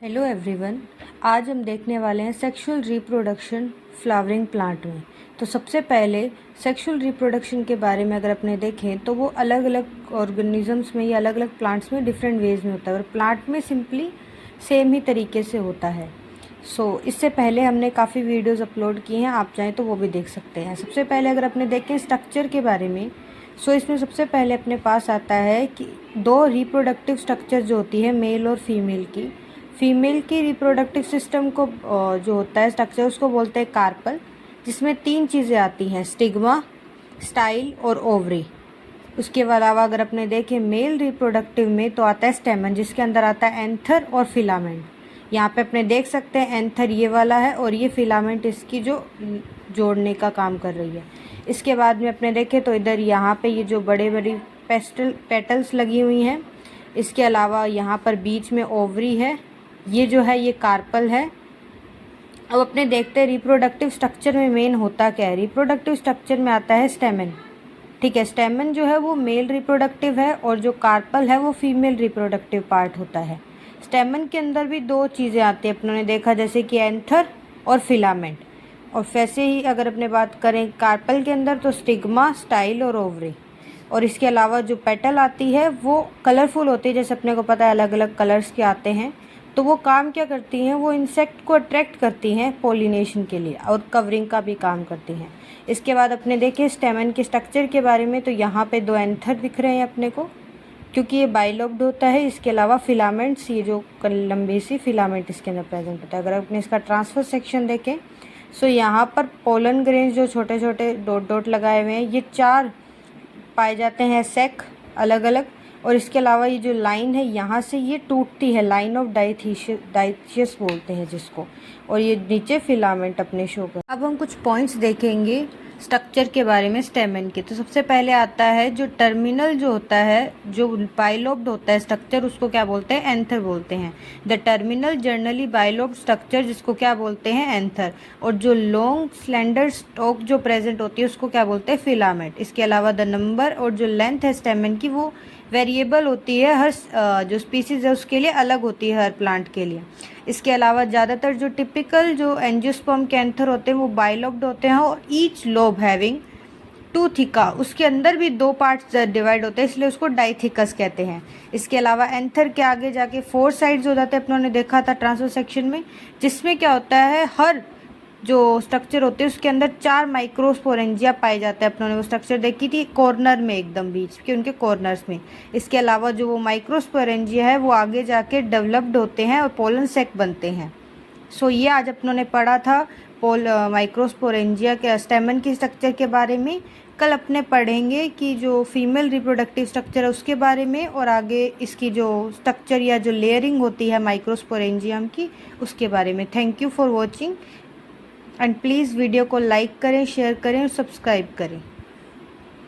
Hello everyone, आज हम देखने वाले हैं सेक्सुअल रिप्रोडक्शन फ्लावरिंग प्लांट में। तो सबसे पहले सेक्सुअल रिप्रोडक्शन के बारे में अगर अपने देखें तो वो अलग अलग ऑर्गेनिजम्स में या अलग अलग प्लांट्स में डिफरेंट वेज में होता है और प्लांट में सिंपली सेम ही तरीके से होता है। इससे पहले हमने काफ़ी वीडियोज़ अपलोड किए हैं, आप चाहें तो वो भी देख सकते हैं। सबसे पहले अगर अपने देखें स्ट्रक्चर के बारे में, इसमें सबसे पहले अपने पास आता है कि दो रिप्रोडक्टिव स्ट्रक्चर जो होती है मेल और फीमेल की रिप्रोडक्टिव सिस्टम को जो होता है स्ट्रक्चर उसको बोलते हैं कार्पल, जिसमें 3 चीज़ें आती हैं, स्टिग्मा, स्टाइल और ओवरी। उसके अलावा अगर अपने देखें मेल रिप्रोडक्टिव में तो आता है स्टेमन, जिसके अंदर आता है एंथर और फिलामेंट। यहाँ पे अपने देख सकते हैं एंथर ये वाला है और ये फिलामेंट इसकी जो जोड़ने का काम कर रही है। इसके बाद में अपने देखें तो इधर यहाँ पे ये जो बड़े बड़ी पेटल्स लगी हुई हैं। इसके अलावा यहाँ पर बीच में ओवरी है, ये जो है ये कार्पल है। अब अपने देखते हैं रिप्रोडक्टिव स्ट्रक्चर में मेन होता क्या है। रिप्रोडक्टिव स्ट्रक्चर में आता है स्टेमन, ठीक है। स्टेमन जो है वो मेल रिप्रोडक्टिव है और जो कार्पल है वो फीमेल रिप्रोडक्टिव पार्ट होता है। स्टेमन के अंदर भी 2 चीज़ें आती हैं, अपनों ने देखा जैसे कि एंथर और फिलामेंट। और वैसे ही अगर अपने बात करें कार्पल के अंदर तो स्टिग्मा, स्टाइल और ओवरी। और इसके अलावा जो पेटल आती है वो कलरफुल होती है, जैसे अपने को पता है अलग अलग कलर्स के आते हैं। तो वो काम क्या करती हैं, वो इंसेक्ट को अट्रैक्ट करती हैं पोलिनेशन के लिए और कवरिंग का भी काम करती हैं। इसके बाद अपने देखें स्टेमन के स्ट्रक्चर के बारे में, तो यहाँ पे 2 एंथर दिख रहे हैं अपने को, क्योंकि ये बाइलोब्ड होता है। इसके अलावा फिलामेंट्स, ये जो लंबी सी फिलामेंट इसके अंदर प्रेजेंट होता है। अगर अपने इसका ट्रांसफर सेक्शन देखें यहाँ पर पोलन ग्रेन्स जो छोटे छोटे डॉट डॉट लगाए हुए हैं, ये 4 पाए जाते हैं सेक अलग अलग। और इसके अलावा ये जो लाइन है यहाँ से ये टूटती है, लाइन ऑफ डाइथियस बोलते हैं जिसको। और ये नीचे फिलामेंट अपने शो कर। अब हम कुछ पॉइंट्स देखेंगे स्ट्रक्चर के बारे में स्टेमन के। तो सबसे पहले आता है जो टर्मिनल जो होता है, जो बाइलोब्ड होता है स्ट्रक्चर, उसको क्या बोलते हैं, एंथर बोलते हैं। The terminal generally bilobed structure जिसको क्या बोलते हैं, एंथर। और जो लॉन्ग स्लेंडर स्टॉक जो प्रेजेंट होती है उसको क्या बोलते हैं, फिलामेंट। इसके अलावा द नंबर और जो लेंथ है स्टेमन की वो वेरिएबल होती है, हर जो स्पीसीज है उसके लिए अलग होती है, हर प्लांट के लिए। इसके अलावा ज़्यादातर जो टिपिकल जो एंजियोस्पर्म के एंथर होते हैं वो बाइलोब्ड होते हैं और ईच लोब हैविंग 2 थिका, उसके अंदर भी 2 पार्ट्स डिवाइड होते हैं, इसलिए उसको डाइथिकस कहते हैं। इसके अलावा एंथर के आगे जाके 4 साइड्स हो जाते हैं, अपनों ने देखा था ट्रांसफर सेक्शन में, जिसमें क्या होता है हर जो स्ट्रक्चर होते हैं उसके अंदर 4 माइक्रोस्पोरेंजिया पाए जाते हैं। अपनों ने वो स्ट्रक्चर देखी थी कॉर्नर में, एकदम बीच के उनके कॉर्नर्स में। इसके अलावा जो वो माइक्रोस्पोरेंजिया है वो आगे जाके डेवलप्ड होते हैं और पोलन सेक बनते हैं। ये आज अपनों ने पढ़ा था माइक्रोस्पोरेंजिया के स्टेमन की स्ट्रक्चर के बारे में। कल अपने पढ़ेंगे कि जो फीमेल रिप्रोडक्टिव स्ट्रक्चर है उसके बारे में, और आगे इसकी जो स्ट्रक्चर या जो लेयरिंग होती है माइक्रोस्पोरेंजियम की उसके बारे में। Thank you for watching and please video को लाइक करें, शेयर करें और सब्सक्राइब करें।